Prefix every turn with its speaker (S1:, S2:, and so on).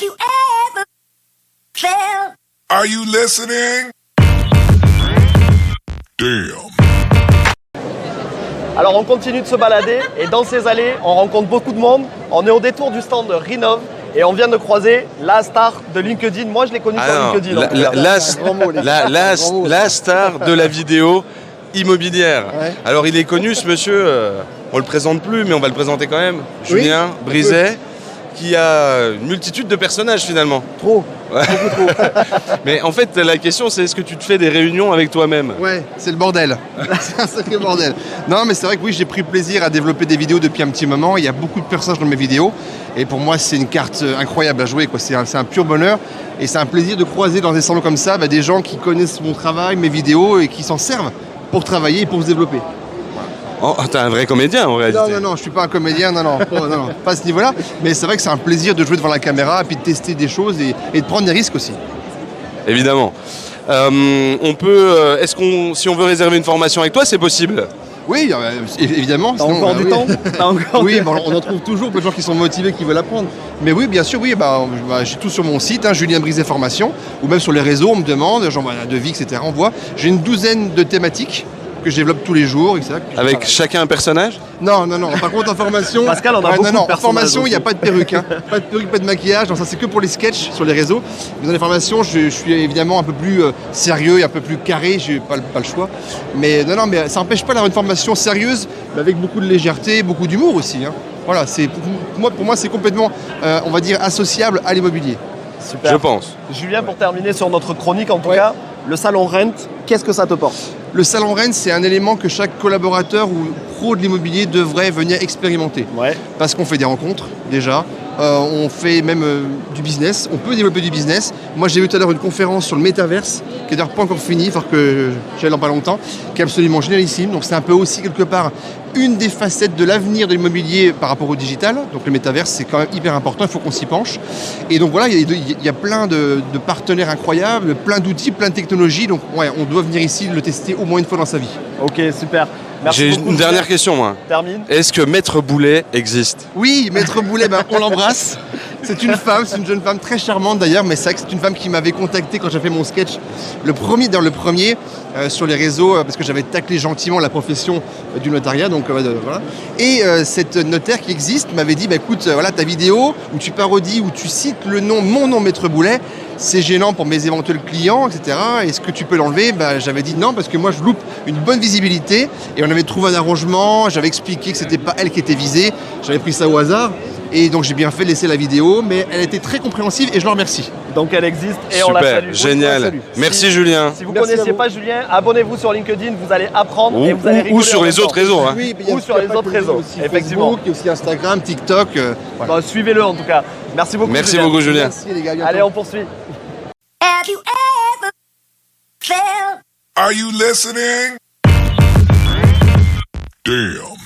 S1: you ever felt?
S2: Are you listening? Damn.
S3: Alors on continue de se balader et dans ces allées, on rencontre beaucoup de monde. On est au détour du stand de Rinov et on vient de croiser la star de LinkedIn. Moi je l'ai connue sur LinkedIn.
S4: La star de la vidéo immobilière.
S5: Ouais.
S4: Alors il est connu ce monsieur, on le présente plus mais on va le présenter quand même. Julien Brizet, qui a une multitude de personnages finalement.
S5: Trop.
S4: Ouais.
S5: Beaucoup trop.
S4: Mais en fait la question c'est est-ce que tu te fais des réunions avec toi-même?
S5: Ouais, c'est le bordel. C'est un sacré bordel. Non, mais c'est vrai que oui, j'ai pris plaisir à développer des vidéos depuis un petit moment. Il y a beaucoup de personnages dans mes vidéos. Et pour moi, c'est une carte incroyable à jouer, quoi. C'est un pur bonheur. Et c'est un plaisir de croiser dans des salons comme ça des gens qui connaissent mon travail, mes vidéos et qui s'en servent pour travailler et pour se développer.
S4: Oh, t'es un vrai comédien en réalité.
S5: Non, je suis pas un comédien, non, pas à ce niveau-là. Mais c'est vrai que c'est un plaisir de jouer devant la caméra et puis de tester des choses et de prendre des risques aussi.
S4: Évidemment. On peut, si on veut réserver une formation avec toi, c'est possible?
S5: Oui, évidemment.
S3: T'as
S5: sinon,
S3: encore du temps? T'as encore
S5: Oui,
S3: du-
S5: bon, on en trouve toujours plein de gens qui sont motivés, qui veulent apprendre. Mais oui, bien sûr, oui, j'ai tout sur mon site, Julien Brizet Formation, ou même sur les réseaux, on me demande, j'envoie un devis, etc. On voit. J'ai une douzaine de thématiques que je développe tous les jours, etc.
S4: Avec chacun un personnage?
S5: Non. Par contre, en formation...
S3: Pascal, on a beaucoup de
S5: En
S3: personnages
S5: formation, il n'y a
S3: aussi.
S5: pas de perruque. Pas de perruque, pas de maquillage. Donc ça, c'est que pour les sketchs sur les réseaux. Mais dans les formations, je suis évidemment un peu plus sérieux et un peu plus carré. J'ai pas le choix. Mais mais ça n'empêche pas d'avoir une formation sérieuse, mais avec beaucoup de légèreté, beaucoup d'humour aussi. Voilà, pour moi, c'est complètement, on va dire, associable à l'immobilier.
S3: Super.
S4: Je pense.
S3: Julien, pour terminer sur notre chronique en tout cas, le salon Rent, qu'est-ce que ça te porte?
S5: Le salon Rennes, c'est un élément que chaque collaborateur ou pro de l'immobilier devrait venir expérimenter.
S3: Ouais.
S5: Parce qu'on fait des rencontres, déjà. On fait même du business. On peut développer du business. Moi, j'ai vu tout à l'heure une conférence sur le métaverse, qui est d'ailleurs pas encore finie, il faut que j'aille dans pas longtemps, qui est absolument génialissime. Donc, c'est un peu aussi, quelque part, une des facettes de l'avenir de l'immobilier par rapport au digital. Donc, le métaverse, c'est quand même hyper important, il faut qu'on s'y penche. Et donc, voilà, il y a plein de partenaires incroyables, plein d'outils, plein de technologies. Donc, ouais, on doit venir ici le tester au moins une fois dans sa vie.
S3: Ok, super. Merci
S4: J'ai
S3: beaucoup,
S4: une
S3: Julien.
S4: dernière question, moi.
S3: Termine.
S4: Est-ce que Maître Boulet existe?
S5: Oui, Maître Boulet, on l'embrasse. C'est une femme, c'est une jeune femme très charmante d'ailleurs, mais c'est vrai que c'est une femme qui m'avait contacté quand j'ai fait mon sketch, le premier sur les réseaux, parce que j'avais taclé gentiment la profession du notariat, donc voilà. Et cette notaire qui existe m'avait dit, écoute, voilà ta vidéo où tu parodies, où tu cites mon nom Maître Boulet, c'est gênant pour mes éventuels clients, etc. Est-ce que tu peux l'enlever? J'avais dit non, parce que moi je loupe une bonne visibilité, et on avait trouvé un arrangement, j'avais expliqué que c'était pas elle qui était visée, j'avais pris ça au hasard. Et donc j'ai bien fait de laisser la vidéo, mais elle était très compréhensive et je la remercie.
S3: Donc elle existe et on la
S4: Super,
S3: salue.
S4: génial. Merci Julien.
S3: Si vous ne
S5: Merci à
S3: connaissiez
S5: vous.
S3: pas Julien, abonnez-vous sur LinkedIn, vous allez apprendre et vous allez rigoler.
S4: Ou sur
S3: en
S4: les
S3: même temps.
S4: autres réseaux. Hein.
S5: Oui, mais il y a
S3: Ou sur les
S5: pas
S3: autres
S5: que
S3: réseaux,
S5: aussi
S3: effectivement.
S5: Facebook, il y a aussi Instagram, TikTok. Voilà.
S3: Bon, suivez-le en tout cas. Merci beaucoup.
S4: Merci
S3: Julien.
S4: beaucoup Julien.
S5: Merci les gars, à bientôt.
S3: Allez, on poursuit.
S1: Have you ever felt?
S2: Are you listening? Damn.